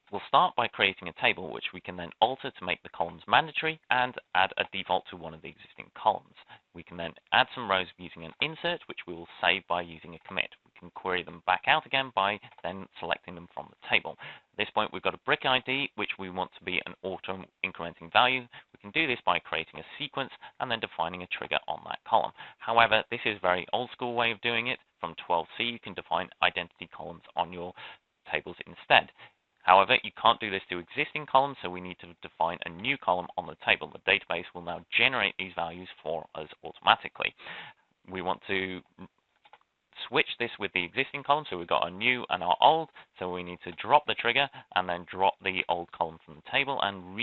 We'll start by creating a table which we can then alter to make the columns mandatory and add a default to one of the existing columns. We can then add some rows using an insert, which we will save by using a commit. We can query them back out again by then selecting them from the table. At this point, we've got a brick ID, which we want to be an auto-incrementing value. We can do this by creating a sequence and then defining a trigger on that column. However, this is a very old school way of doing it. From 12c, you can define identity columns on your tables instead. However, you can't do this to existing columns, so we need to define a new column on the table. The database will now generate these values for us automatically. We want to switch this with the existing column, so we've got our new and our old, so we need to drop the trigger and then drop the old column from the table and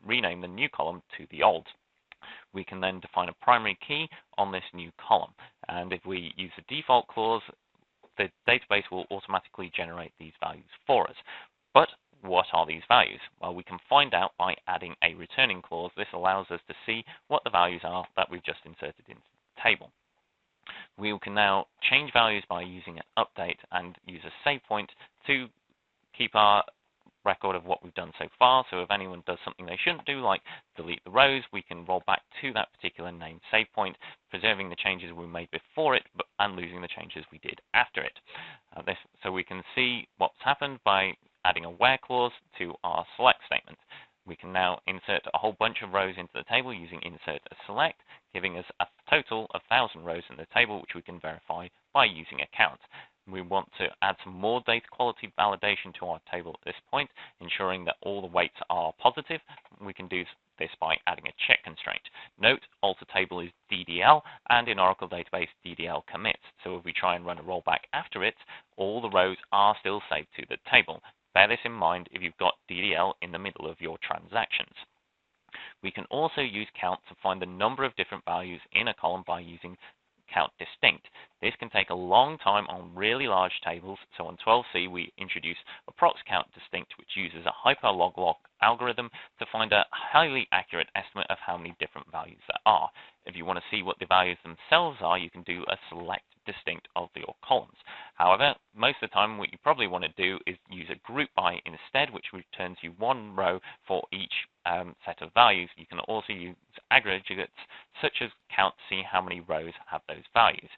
rename the new column to the old. We can then define a primary key on this new column, and if we use the default clause, the database will automatically generate these values for us. But what are these values? Well, we can find out by adding a returning clause. This allows us to see what the values are that we've just inserted into the table. We can now change values by using an update and use a save point to keep our record of what we've done so far. So if anyone does something they shouldn't do, like delete the rows, we can roll back to that particular named save point, preserving the changes we made before it and losing the changes we did after it. So we can see what's happened by adding a where clause to our select statement. We can now insert a whole bunch of rows into the table using insert as select, giving us a total of 1,000 rows in the table, which we can verify by using a count. We want to add some more data quality validation to our table at this point, ensuring that all the weights are positive. We can do this by adding a check constraint. Note, alter table is DDL, and in Oracle database, DDL commits. So if we try and run a rollback after it, all the rows are still saved to the table. Bear this in mind if you've got DDL in the middle of your transactions. We can also use count to find the number of different values in a column by using count distinct. This can take a long time on really large tables, so on 12c we introduce a prox count distinct, which uses a hyperlog algorithm to find a highly accurate estimate of how many different values there are. If you want to see what the values themselves are, you can do a select distinct of your columns. However, most of the time what you probably want to do is use a group by instead, which returns you one row for each set of values. You can also use aggregates such as count to see how many rows have those values.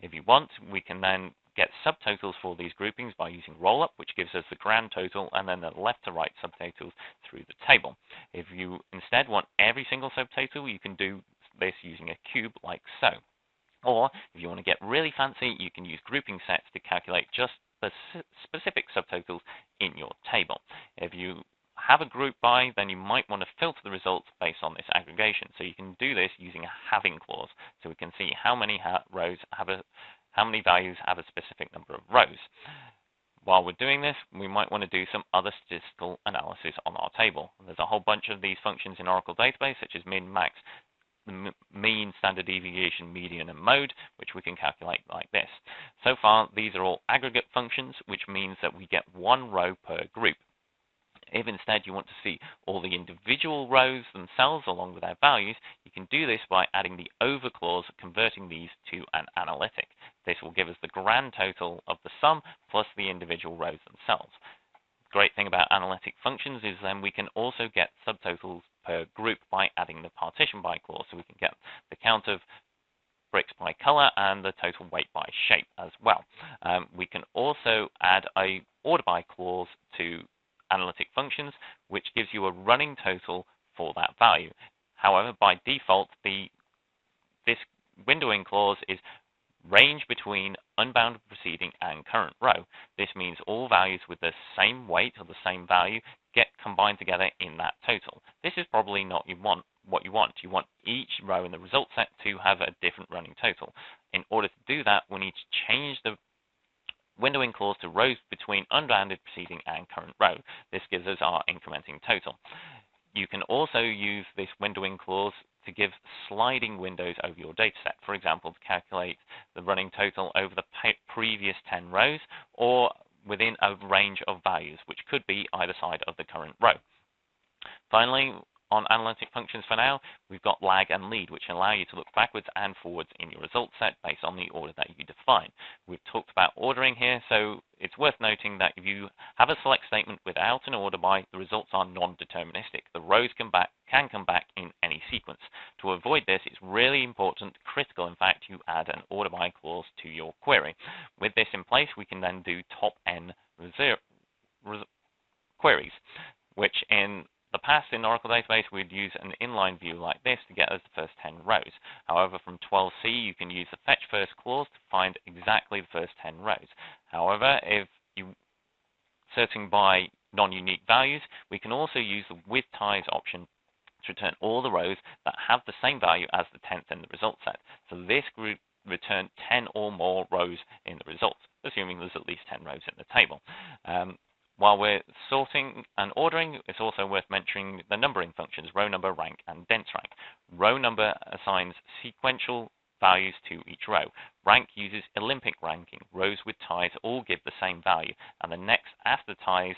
If you want, we can then get subtotals for these groupings by using rollup, which gives us the grand total and then the left to right subtotals through the table. If you instead want every single subtotal, you can do this using a cube like so. Or if you want to get really fancy, you can use grouping sets to calculate just the specific subtotals in your table. If you have a group by, then you might want to filter the results based on this aggregation. So you can do this using a having clause, so we can see how many how many values have a specific number of rows. While we're doing this, we might want to do some other statistical analysis on our table. There's a whole bunch of these functions in Oracle database, such as min, max, mean, standard deviation, median, and mode, which we can calculate like this. So far, these are all aggregate functions, which means that we get one row per group. If instead you want to see all the individual rows themselves along with their values, you can do this by adding the over clause, converting these to an analytic. This will give us the grand total of the sum plus the individual rows themselves. The great thing about analytic functions is then we can also get subtotals per group by adding the partition by clause, so we can get the count of bricks by color and the total weight by shape as well. We can also add a order by clause to analytic functions, which gives you a running total for that value. However, by default, this windowing clause is range between unbounded preceding and current row. This means all values with the same weight or the same value get combined together in that total. This is probably not what you want. You want each row in the result set to have a different running total. In order to do that, we need to change the windowing clause to rows between unbounded preceding and current row. This gives us our incrementing total. You can also use this windowing clause to give sliding windows over your dataset. For example, to calculate the running total over the previous 10 rows or within a range of values, which could be either side of the current row. Finally, on analytic functions for now, we've got lag and lead, which allow you to look backwards and forwards in your result set based on the order that you define. We've talked about ordering here, so it's worth noting that if you have a select statement without an order by, the results are non-deterministic. The rows can come back in any sequence. To avoid this, it's really important, critical in fact, you add an order by clause to your query. With this in place, we can then do top n queries, which in the past in Oracle database we'd use an inline view like this to get us the first 10 rows. However, from 12c you can use the fetch first clause to find exactly the first 10 rows. However, if you sorting by non-unique values, we can also use the with ties option to return all the rows that have the same value as the 10th in the result set. So this group return 10 or more rows in the results, assuming there's at least 10 rows in the table. While we're sorting and ordering, it's also worth mentioning the numbering functions, row number, rank, and dense rank. Row number assigns sequential values to each row. Rank uses Olympic ranking. Rows with ties all give the same value, and the next after ties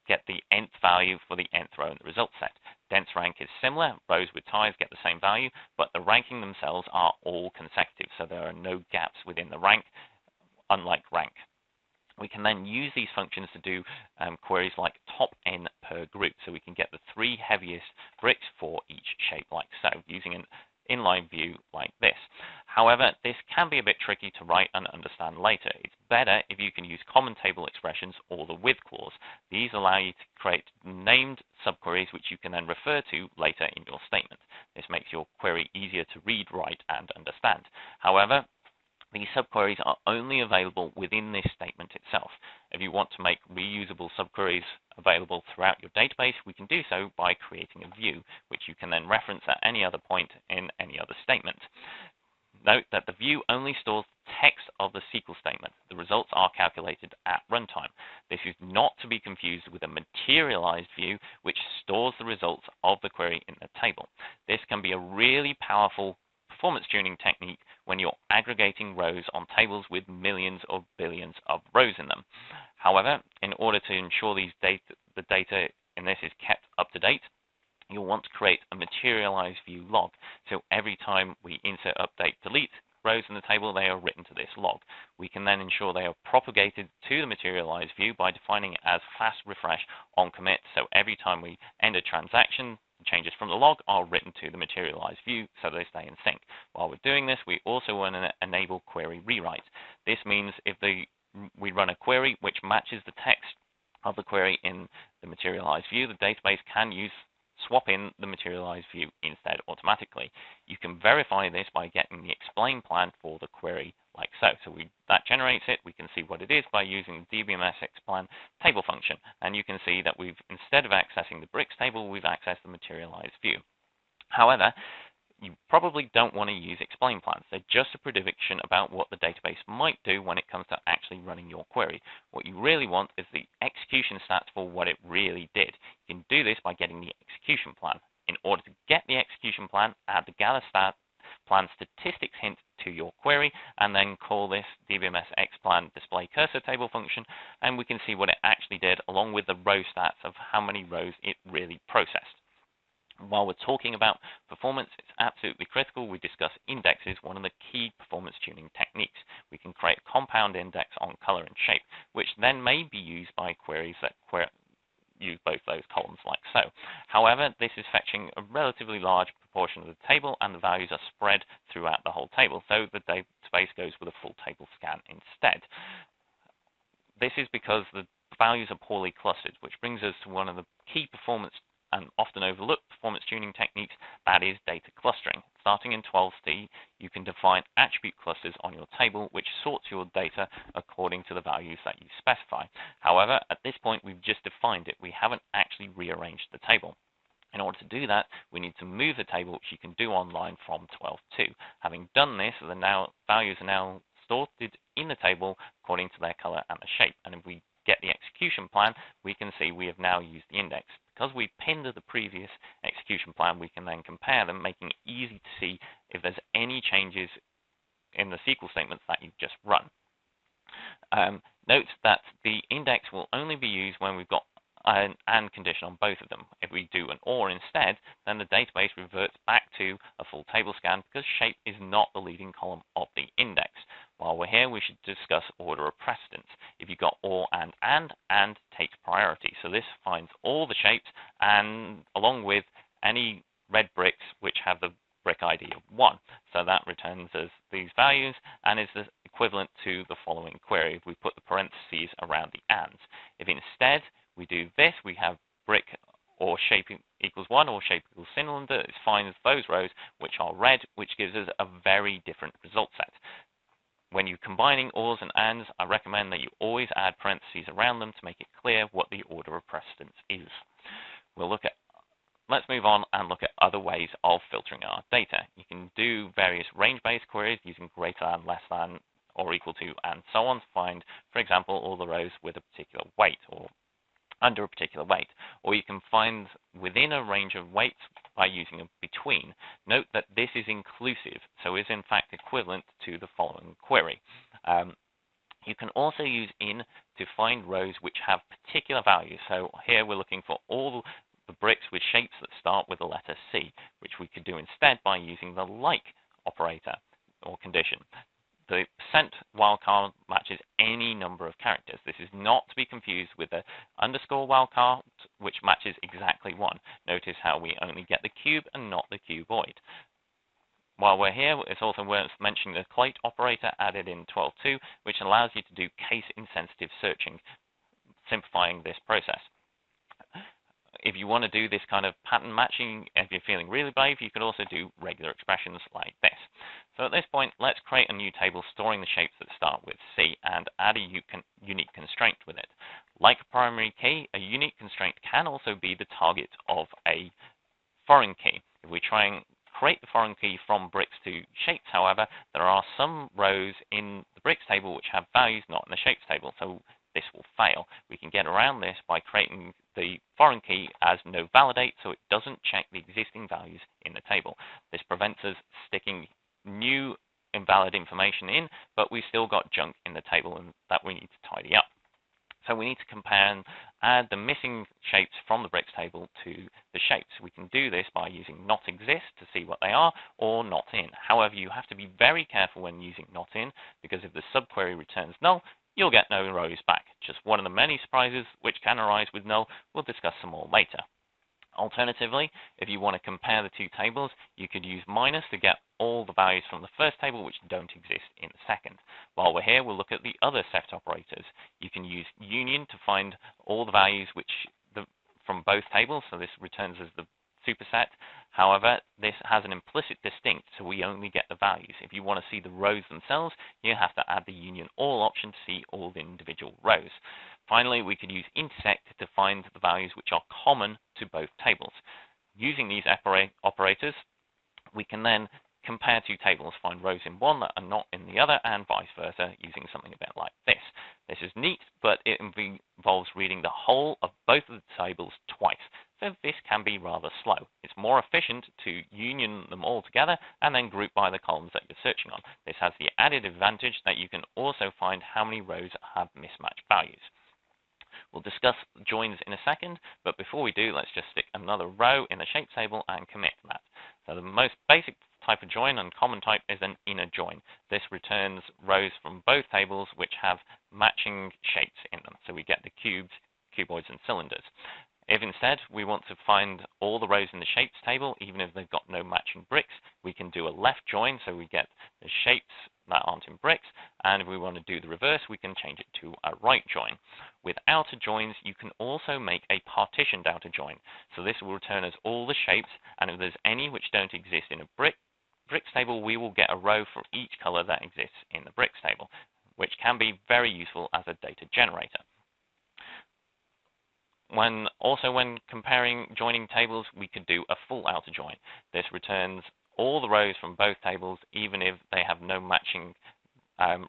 get the nth value for the nth row in the result set. Dense rank is similar. Rows with ties get the same value, but the ranking themselves are all consecutive, so there are no gaps within the rank, unlike rank. We can then use these functions to do queries like top n per group, so we can get the 3 heaviest bricks for each shape like so, using an inline view like this. However, this can be a bit tricky to write and understand later. It's better if you can use common table expressions or the with clause. These allow you to create named subqueries which you can then refer to later in your statement. This makes your query easier to read, write, and understand. However, these subqueries are only available within this statement itself. If you want to make reusable subqueries available throughout your database, we can do so by creating a view, which you can then reference at any other point in any other statement. Note that the view only stores the text of the SQL statement. The results are calculated at runtime. This is not to be confused with a materialized view, which stores the results of the query in the table. This can be a really powerful performance tuning technique when you're aggregating rows on tables with millions or billions of rows in them. However, in order to ensure the data in this is kept up to date, you'll want to create a materialized view log. So every time we insert, update, delete rows in the table, they are written to this log. We can then ensure they are propagated to the materialized view by defining it as fast refresh on commit. So every time we end a transaction, changes from the log are written to the materialized view so they stay in sync. While we're doing this, we also want to enable query rewrite. This means if we run a query which matches the text of the query in the materialized view, the database can swap in the materialized view instead automatically. You can verify this by getting the explain plan for the query like so. That generates it. We can see what it is by using the dbms explan table function, and you can see that we've, instead of accessing the bricks table, we've accessed the materialized view. However, you probably don't want to use explain plans. They're just a prediction about what the database might do when it comes to actually running your query. What you really want is the execution stats for what it really did. You can do this by getting the execution plan. In order to get the execution plan, add the gather stat plan statistics hint to your query, and then call this dbms explan display cursor table function, and we can see what it actually did along with the row stats of how many rows it really processed. While we're talking about performance, it's absolutely critical we discuss indexes, one of the key performance tuning techniques. We can create a compound index on color and shape, which then may be used by queries that use both those columns like so. However, this is fetching a relatively large proportion of the table, and the values are spread throughout the whole table, so the database goes with a full table scan instead. This is because the values are poorly clustered, which brings us to one of the key performance and often overlooked performance tuning techniques, that is data clustering. Starting in 12c, you can define attribute clusters on your table, which sorts your data according to the values that you specify. However, at this point, we've just defined it. We haven't actually rearranged the table. In order to do that, we need to move the table, which you can do online from 12.2. Having done this, the values are now sorted in the table according to their color and the shape. And if we get the execution plan, we can see we have now used the index. Because we pinned the previous execution plan, we can then compare them, making it easy to see if there's any changes in the SQL statements that you've just run. Note that the index will only be used when we've got and condition on both of them. If we do an OR instead, then the database reverts back to a full table scan because shape is not the leading column of the index. While we're here, we should discuss order of precedence. If you've got OR and takes priority. So this finds all the shapes and along with any red bricks which have the brick ID of 1. So that returns us these values and is the equivalent to the following query if we put the parentheses around the ands. If instead we do this, we have brick or shape equals 1 or shape equals cylinder, it finds those rows which are red, which gives us a very different result set. When you're combining ORs and ANDs, I recommend that you always add parentheses around them to make it clear what the order of precedence is. Let's move on and look at other ways of filtering our data. You can do various range-based queries using greater than, less than, or equal to, and so on to find, for example, all the rows with a particular weight or under a particular weight. Or you can find within a range of weights by using a between. Note that this is inclusive, so is in fact equivalent to the following query. You can also use in to find rows which have particular values. So here we're looking for all the bricks with shapes that start with the letter C, which we could do instead by using the like operator or condition. The percent wildcard matches any number of characters. This is not to be confused with the underscore wildcard, which matches exactly 1. Notice how we only get the cube and not the cuboid. While we're here, it's also worth mentioning the collate operator added in 12.2, which allows you to do case-insensitive searching, simplifying this process. If you want to do this kind of pattern matching, if you're feeling really brave, you could also do regular expressions like this. So at this point, let's create a new table storing the shapes that start with C and add a unique constraint with it. Like a primary key, a unique constraint can also be the target of a foreign key. If we try and create the foreign key from bricks to shapes, however, there are some rows in the bricks table which have values not in the shapes table, so this will fail. We can get around this by creating the foreign key as no validate, so it doesn't check the existing values in the table. This prevents us sticking new invalid information in, but we've still got junk in the table and that we need to tidy up. So we need to compare and add the missing shapes from the bricks table to the shapes. We can do this by using not exist to see what they are or not in. However, you have to be very careful when using not in, because if the subquery returns null, you'll get no rows back. Just one of the many surprises which can arise with null. We'll discuss some more later. Alternatively, if you want to compare the two tables, you could use minus to get all the values from the first table which don't exist in the second. While we're here, we'll look at the other set operators. You can use union to find all the values from both tables, so this returns as the superset. However, this has an implicit distinct, so we only get the values. If you want to see the rows themselves, you have to add the union all option to see all the individual rows. Finally, we could use intersect to find the values which are common to both tables. Using these operators, we can then compare two tables, find rows in one that are not in the other, and vice versa, using something a bit like this. This is neat, but it involves reading the whole of both of the tables twice, so this can be rather slow. It's more efficient to union them all together and then group by the columns that you're searching on. This has the added advantage that you can also find how many rows have mismatched values. We'll discuss joins in a second, but before we do, let's just stick another row in the shape table and commit that. So the most basic type of join and common type is an inner join. This returns rows from both tables which have matching shapes in them. So we get the cubes, cuboids, and cylinders. If instead we want to find all the rows in the shapes table, even if they've got no matching bricks, we can do a left join, so we get the shapes that aren't in bricks, and if we want to do the reverse, we can change it to a right join. With outer joins, you can also make a partitioned outer join. So this will return us all the shapes, and if there's any which don't exist in a bricks table, we will get a row for each color that exists in the bricks table, which can be very useful as a data generator. When comparing joining tables, we could do a full outer join. This returns all the rows from both tables, even if they have no matching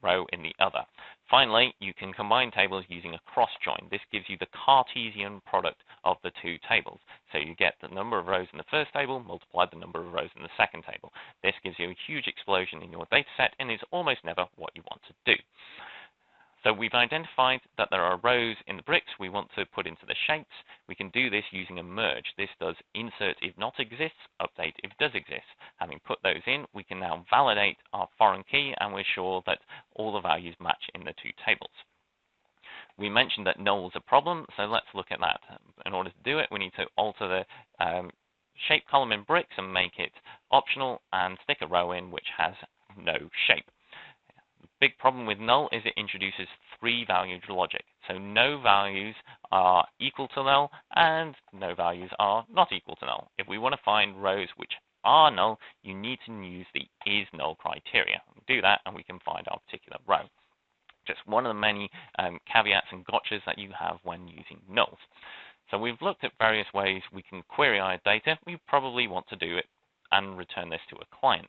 row in the other. Finally, you can combine tables using a cross join. This gives you the Cartesian product of the two tables. So you get the number of rows in the first table multiplied the number of rows in the second table. This gives you a huge explosion in your data set and is almost never what you want to do. So we've identified that there are rows in the bricks we want to put into the shapes. We can do this using a merge. This does insert if not exists, update if does exist. Having put those in, we can now validate our foreign key, and we're sure that all the values match in the two tables. We mentioned that null was a problem, so let's look at that. In order to do it, we need to alter the shape column in bricks and make it optional and stick a row in which has no shape. Big problem with null is it introduces three-valued logic. So no values are equal to null and no values are not equal to null. If we want to find rows which are null, you need to use the is null criteria. We do that and we can find our particular row. Just one of the many caveats and gotchas that you have when using nulls. So we've looked at various ways we can query our data. We probably want to do it and return this to a client.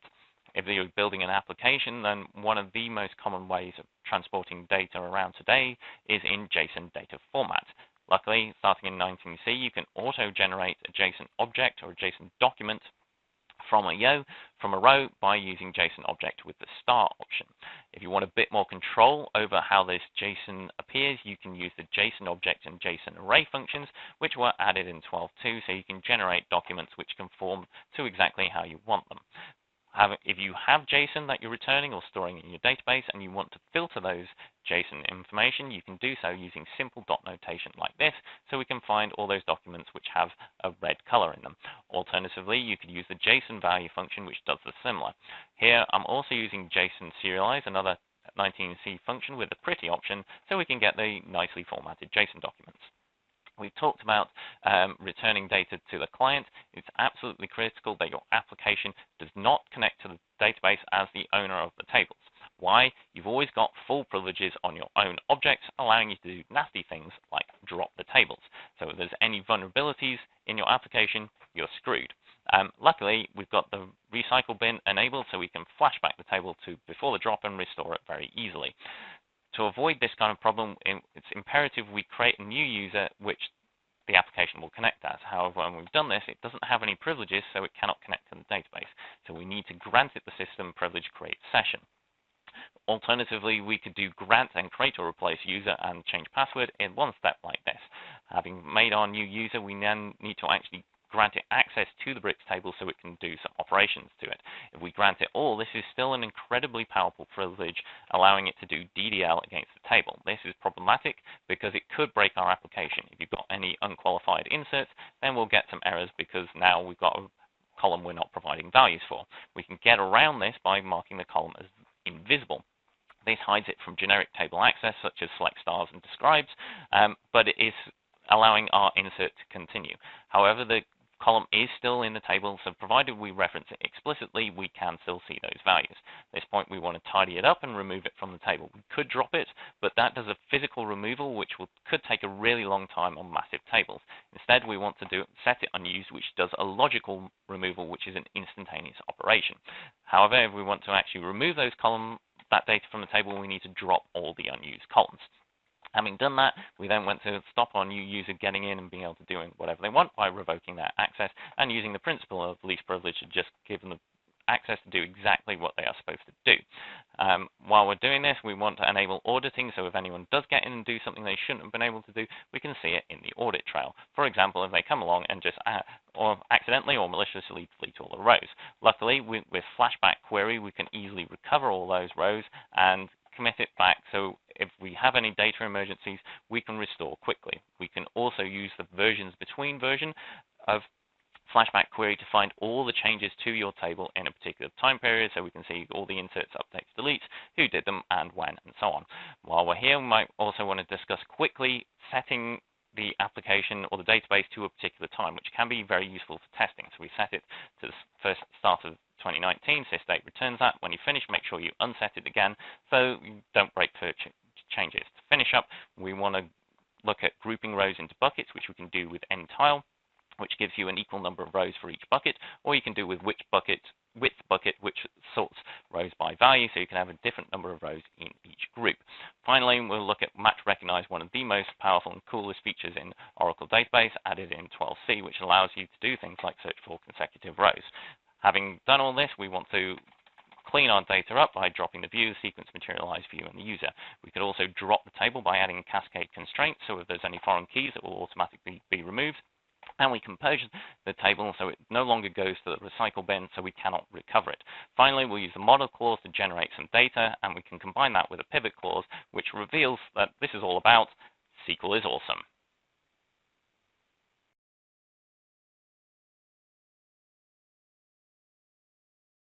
If you're building an application, then one of the most common ways of transporting data around today is in JSON data format. Luckily, starting in 19C, you can auto-generate a JSON object or a JSON document from a row by using JSON object with the star option. If you want a bit more control over how this JSON appears, you can use the JSON object and JSON array functions, which were added in 12.2, so you can generate documents which conform to exactly how you want them. If you have JSON that you're returning or storing in your database and you want to filter those JSON information, you can do so using simple dot notation like this, so we can find all those documents which have a red color in them. Alternatively, you could use the JSON value function, which does the similar. Here, I'm also using JSON serialize, another 19C function with the pretty option, so we can get the nicely formatted JSON documents. We've talked about returning data to the client. It's absolutely critical that your application does not connect to the database as the owner of the tables. Why? You've always got full privileges on your own objects, allowing you to do nasty things like drop the tables. So if there's any vulnerabilities in your application, you're screwed. Luckily, we've got the recycle bin enabled, so we can flashback the table to before the drop and restore it very easily. To avoid this kind of problem, it's imperative we create a new user which the application will connect as. However, when we've done this, it doesn't have any privileges, so it cannot connect to the database. So we need to grant it the system privilege create session. Alternatively, we could do grant and create or replace user and change password in one step like this. Having made our new user, we then need to actually grant it access to the bricks table so it can do some operations to it. If we grant it all, this is still an incredibly powerful privilege, allowing it to do DDL against the table. This is problematic because it could break our application. If you've got any unqualified inserts, then we'll get some errors because now we've got a column we're not providing values for. We can get around this by marking the column as invisible. This hides it from generic table access, such as select stars and describes, but it is allowing our insert to continue. However, the column is still in the table, so provided we reference it explicitly, we can still see those values. At this point, we want to tidy it up and remove it from the table. We could drop it, but that does a physical removal, which could take a really long time on massive tables. Instead, we want to set it unused, which does a logical removal, which is an instantaneous operation. However, if we want to actually remove that data from the table, we need to drop all the unused columns. Having done that, we then want to stop our new user getting in and being able to do whatever they want by revoking their access and using the principle of least privilege to just give them the access to do exactly what they are supposed to do. While we're doing this, we want to enable auditing, so if anyone does get in and do something they shouldn't have been able to do, we can see it in the audit trail. For example, if they come along and just or accidentally or maliciously delete all the rows. Luckily, with flashback query, we can easily recover all those rows and commit it back, so if we have any data emergencies, we can restore quickly. We can also use the versions between version of flashback query to find all the changes to your table in a particular time period, so we can see all the inserts, updates, deletes, who did them, and when, and so on. While we're here, we might also want to discuss quickly setting the application or the database to a particular time, which can be very useful for testing. So we set it to the first start of 2019, sysdate returns that. When you finish, make sure you unset it again so you don't break for changes. To finish up, we want to look at grouping rows into buckets, which we can do with ntile, which gives you an equal number of rows for each bucket, or you can do with width bucket, which sorts rows by value, so you can have a different number of rows in each group. Finally, we'll look at match recognize, one of the most powerful and coolest features in Oracle database, added in 12c, which allows you to do things like search for consecutive rows. Having done all this, we want to clean our data up by dropping the view, sequence, materialized view, and the user. We could also drop the table by adding a cascade constraint, so if there's any foreign keys, it will automatically be removed. And we can purge the table so it no longer goes to the recycle bin, so we cannot recover it. Finally, we'll use the model clause to generate some data, and we can combine that with a pivot clause, which reveals that this is all about SQL is awesome.